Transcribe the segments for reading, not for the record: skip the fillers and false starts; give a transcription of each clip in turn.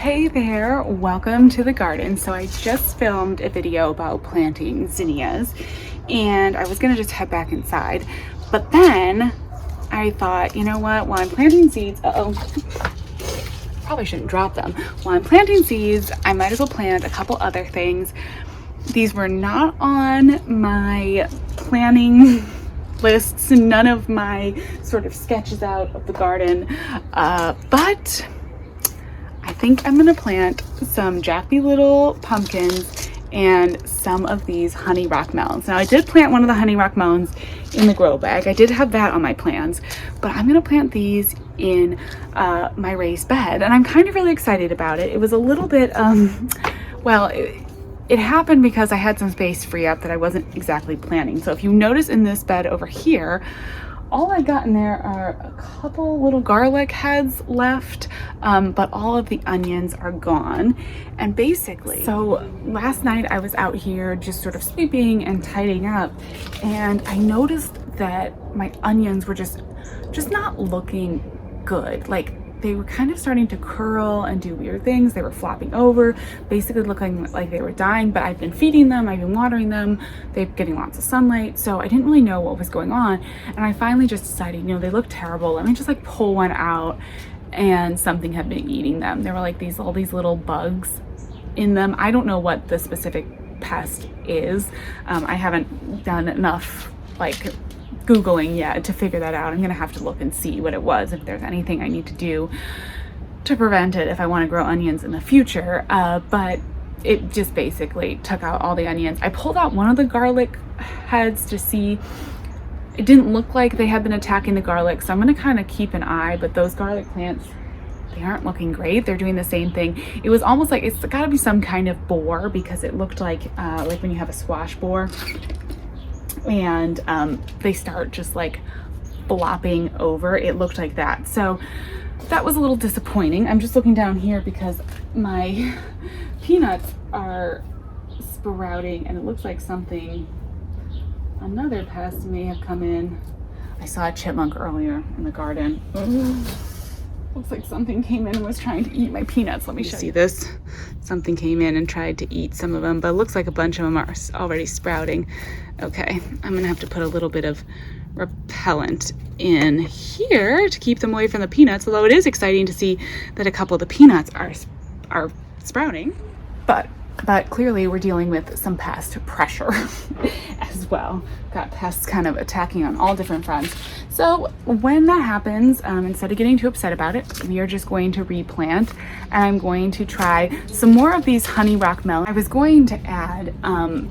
Hey there, welcome to the garden. So I just filmed a video about planting zinnias and I was gonna just head back inside, but then I thought, you know what, while I'm planting seeds, probably shouldn't drop them. While I'm planting seeds, I might as well plant a couple other things. These were not on my planning lists, none of my sort of sketches out of the garden, but I think I'm gonna plant some jackby little pumpkins and some of these honey rock melons. Now I did plant one of the honey rock melons in the grow bag. I did have that on my plans, but I'm gonna plant these in my raised bed and I'm kind of really excited about it. It was a little bit, it happened because I had some space free up that I wasn't exactly planning. So if you notice in this bed over here, all I got in there are a couple little garlic heads left, but all of the onions are gone. And basically, so last night I was out here just sort of sweeping and tidying up, and I noticed that my onions were just not looking good. Like, they were kind of starting to curl and do weird things. They were flopping over, basically looking like they were dying, but I've been feeding them, I've been watering them, they're getting lots of sunlight, so I didn't really know what was going on. And I finally just decided, you know, they look terrible. Let me just like pull one out, and something had been eating them. There were like all these little bugs in them. I don't know what the specific pest is. I haven't done enough like Googling yet to figure that out. I'm gonna have to look and see what it was, if there's anything I need to do to prevent it if I want to grow onions in the future. But it just basically took out all the onions. I pulled out one of the garlic heads to see. It didn't look like they had been attacking the garlic, so I'm gonna kind of keep an eye, but those garlic plants, they aren't looking great. They're doing the same thing. It was almost like it's got to be some kind of borer, because it looked like when you have a squash borer and they start just like flopping over. It looked like that. So that was a little disappointing. I'm just looking down here because my peanuts are sprouting and it looks like another pest may have come in. I saw a chipmunk earlier in the garden. Looks like something came in and was trying to eat my peanuts. Let me show you this. Something came in and tried to eat some of them, but it looks like a bunch of them are already sprouting. Okay, I'm gonna have to put a little bit of repellent in here to keep them away from the peanuts, although it is exciting to see that a couple of the peanuts are sprouting. But clearly we're dealing with some pest pressure as well. Got pests kind of attacking on all different fronts. So when that happens, instead of getting too upset about it, we are just going to replant, and I'm going to try some more of these honey rock melons. I was going to add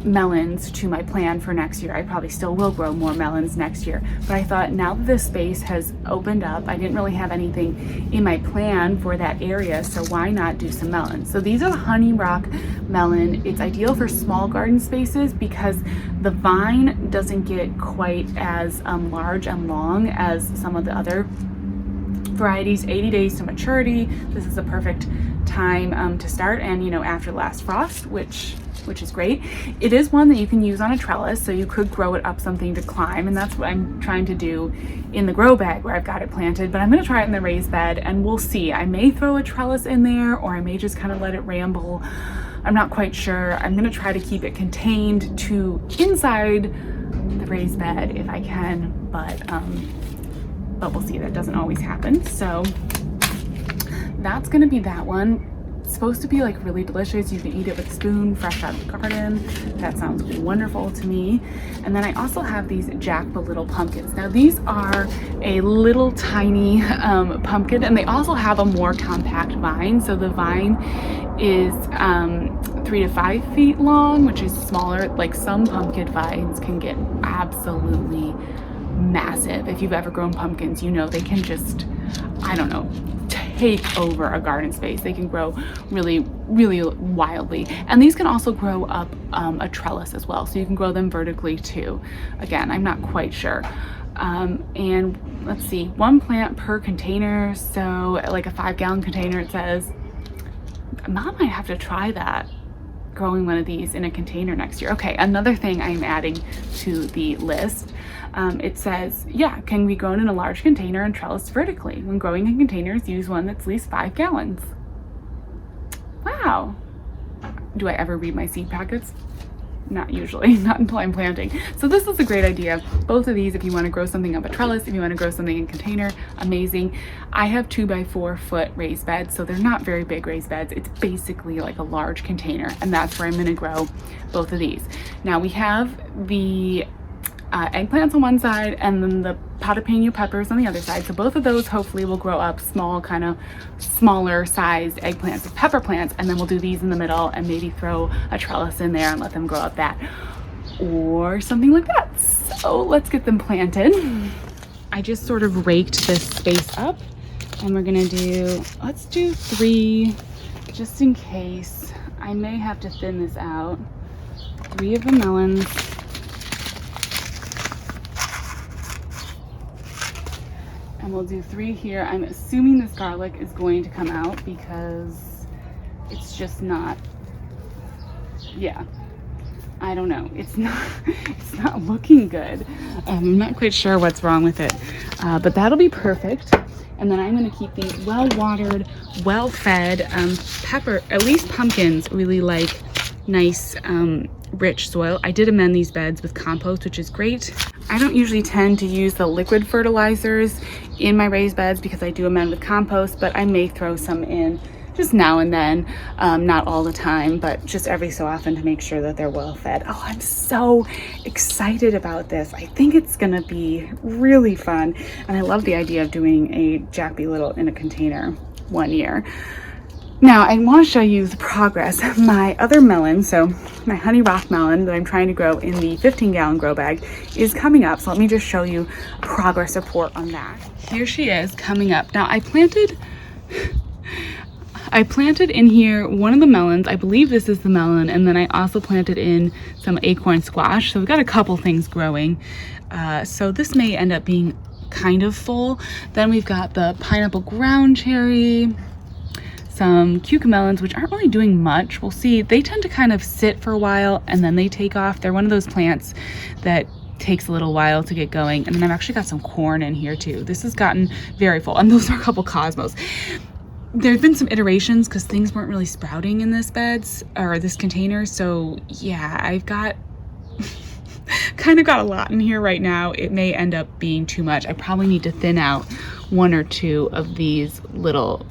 melons to my plan for next year. I probably still will grow more melons next year, but I thought now that this space has opened up, I didn't really have anything in my plan for that area, so why not do some melons? So these are the honey rock melon. It's ideal for small garden spaces because the vine doesn't get quite as large and long as some of the other varieties. 80 days to maturity. This is a perfect time to start, and you know, after the last frost, which is great. It is one that you can use on a trellis, so you could grow it up something to climb, and that's what I'm trying to do in the grow bag where I've got it planted, but I'm going to try it in the raised bed and we'll see. I may throw a trellis in there, or I may just kind of let it ramble. I'm not quite sure. I'm going to try to keep it contained to inside the raised bed if I can, but we'll see. That doesn't always happen. So that's going to be that one. It's supposed to be like really delicious. You can eat it with a spoon, fresh out of the garden. That sounds wonderful to me. And then I also have these jackba little pumpkins. Now these are a little tiny pumpkin, and they also have a more compact vine. So the vine is 3 to 5 feet long, which is smaller. Like some pumpkin vines can get absolutely massive. If you've ever grown pumpkins, you know they can just, I don't know, take over a garden space. They can grow really, really wildly. And these can also grow up a trellis as well. So you can grow them vertically too. Again, I'm not quite sure. And let's see, 1 plant per container. So like a 5-gallon container, it says. Mom might have to try that, growing one of these in a container next year. Okay, another thing I'm adding to the list. It says, yeah, can be grown in a large container and trellised vertically. When growing in containers, use one that's at least 5 gallons. Now, do I ever read my seed packets? Not usually, not until I'm planting. So this is a great idea. Both of these, if you want to grow something up a trellis, if you want to grow something in a container, amazing. I have 2x4 raised beds, so they're not very big raised beds. It's basically like a large container, and that's where I'm going to grow both of these. Now we have the eggplants on one side and then the jalapeno peppers on the other side. So both of those hopefully will grow up small, kind of smaller sized eggplants with pepper plants, and then we'll do these in the middle and maybe throw a trellis in there and let them grow up that or something like that. So let's get them planted. I just sort of raked this space up, and we're gonna let's do 3 just in case. I may have to thin this out. 3 of the melons. And we'll do 3 here. I'm assuming this garlic is going to come out because it's just not, yeah, I don't know. It's not looking good. I'm not quite sure what's wrong with it, but that'll be perfect. And then I'm gonna keep these well-watered, well-fed pepper, at least pumpkins really like nice rich soil. I did amend these beds with compost, which is great. I don't usually tend to use the liquid fertilizers in my raised beds because I do amend with compost, but I may throw some in just now and then, not all the time, but just every so often to make sure that they're well fed. Oh, I'm so excited about this. I think it's gonna be really fun. And I love the idea of doing a Jack Be Little in a container one year. Now I want to show you the progress. My other melon, so my honey rock melon that I'm trying to grow in the 15-gallon grow bag is coming up. So let me just show you a progress report on that. Here she is coming up. Now I planted in here one of the melons. I believe this is the melon. And then I also planted in some acorn squash. So we've got a couple things growing. So this may end up being kind of full. Then we've got the pineapple ground cherry, some cucamelons, which aren't really doing much. We'll see. They tend to kind of sit for a while and then they take off. They're one of those plants that takes a little while to get going. And then I've actually got some corn in here too. This has gotten very full. And those are a couple cosmos. There's been some iterations because things weren't really sprouting in this beds or this container. So yeah, I've got kind of got a lot in here right now. It may end up being too much. I probably need to thin out 1 or 2 of these little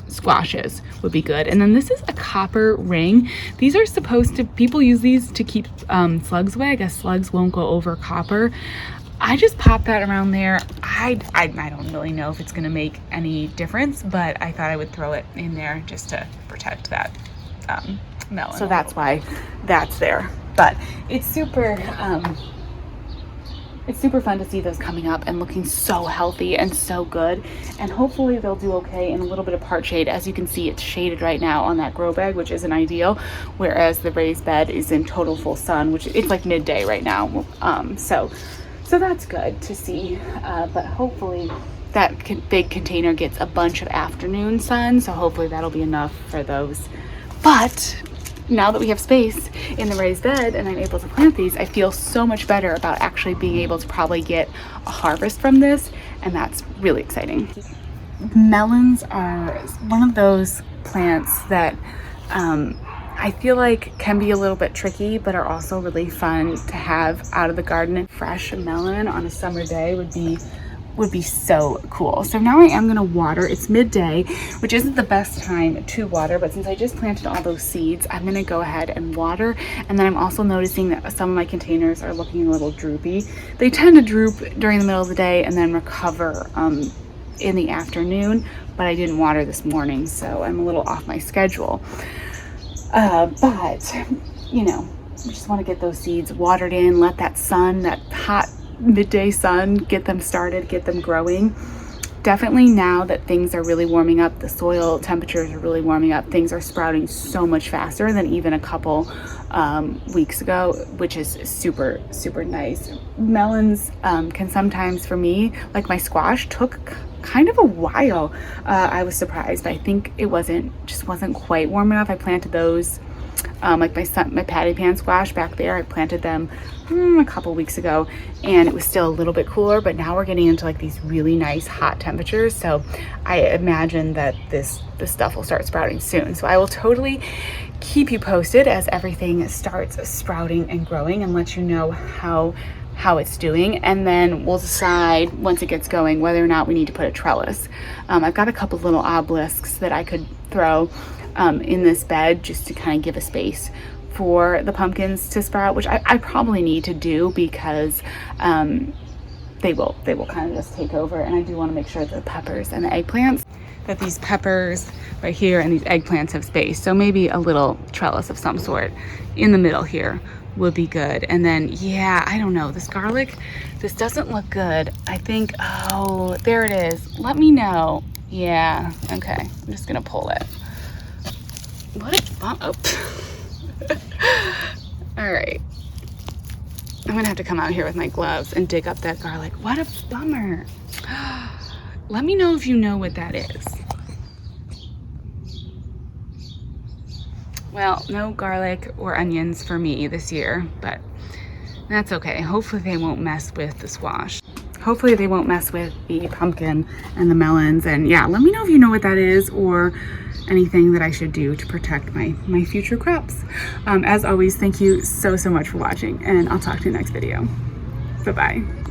squashes would be good. And then this is a copper ring. These are supposed to, people use these to keep slugs away. I guess slugs won't go over copper. I just popped that around there. I don't really know if it's gonna make any difference, but I thought I would throw it in there just to protect that melon. So that's why that's there. But it's super fun to see those coming up and looking so healthy and so good. And hopefully they'll do okay in a little bit of part shade. As you can see, it's shaded right now on that grow bag, which isn't ideal. Whereas the raised bed is in total full sun, which it's like midday right now. So that's good to see. But hopefully that big container gets a bunch of afternoon sun. So hopefully that'll be enough for those. But now that we have space in the raised bed and I'm able to plant these, I feel so much better about actually being able to probably get a harvest from this, and that's really exciting. Melons are one of those plants that I feel like can be a little bit tricky, but are also really fun to have out of the garden. Fresh melon on a summer day would be so cool. So now I am gonna water. It's midday, which isn't the best time to water, but since I just planted all those seeds, I'm gonna go ahead and water. And then I'm also noticing that some of my containers are looking a little droopy. They tend to droop during the middle of the day and then recover in the afternoon, but I didn't water this morning, so I'm a little off my schedule. But you know, we just wanna get those seeds watered in, let that sun, that hot midday sun, get them started, get them growing. Definitely now that things are really warming up, the soil temperatures are really warming up, things are sprouting so much faster than even a couple weeks ago, which is super, super nice. Melons can sometimes, for me, like my squash, took kind of a while. I was surprised. I think it wasn't quite warm enough. I planted those like my patty pan squash back there. I planted them a couple weeks ago, and it was still a little bit cooler, but now we're getting into like these really nice hot temperatures. So I imagine that this stuff will start sprouting soon. So I will totally keep you posted as everything starts sprouting and growing, and let you know how it's doing, and then we'll decide once it gets going whether or not we need to put a trellis. I've got a couple little obelisks that I could throw in this bed just to kind of give a space for the pumpkins to sprout, which I probably need to do because they will kind of just take over. And I do want to make sure that the peppers and the eggplants, that these peppers right here and these eggplants have space. So maybe a little trellis of some sort in the middle here would be good. And then, yeah, I don't know, this garlic, this doesn't look good. I think, oh, there it is. Let me know. Yeah, okay, I'm just gonna pull it. What a bump. Oh. All right, I'm gonna have to come out here with my gloves and dig up that garlic. What a bummer. Let me know if you know what that is. Well, no garlic or onions for me this year, but that's okay. Hopefully they won't mess with the squash. Hopefully they won't mess with the pumpkin and the melons. And yeah, let me know if you know what that is or anything that I should do to protect my future crops. As always, thank you so much for watching, and I'll talk to you next video. Bye-bye.